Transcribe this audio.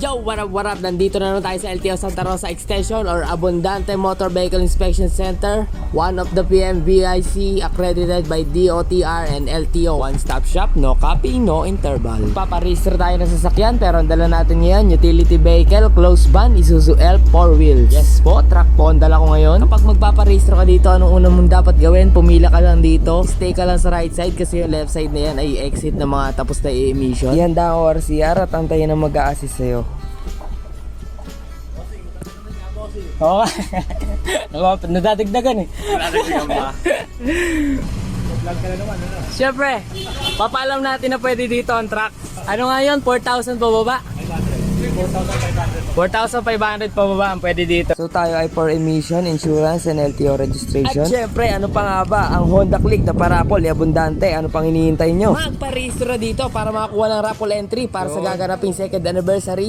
Yo, what up? Nandito na naman tayo sa LTO Santa Rosa Extension or Abundante Motor Vehicle Inspection Center. One of the PMVIC accredited by DOTR and LTO. One-stop shop, no copying, no interval. Paparegister tayo ng sasakyan pero ang dala natin ngayon, utility vehicle, closed van, Isuzu Elf 4-wheels. Yes po, truck po ang dala ko ngayon. Kapag magpaparegister ka dito, anong una mong dapat gawin? Pumila ka lang dito. Stay ka lang sa right side kasi yung left side na yan ay exit na mga tapos na emission. Ihanda ang ORCR at antayin na mag-a-assist sa'yo. Oo. Nadadagdagan eh. Nadadagdagan ba? Siyempre, papaalam natin na pwede dito ang truck. Ano nga yun? 4,000 pababa? 4,500 pababa ang pwede dito. So tayo ay for emission, insurance, and LTO registration. At syempre, ano pa nga ba? Ang Honda Click na parapol, Abundante. Ano pang hinihintay nyo? Magparehistro dito para makakuha ng raffle entry para sa gaganaping second anniversary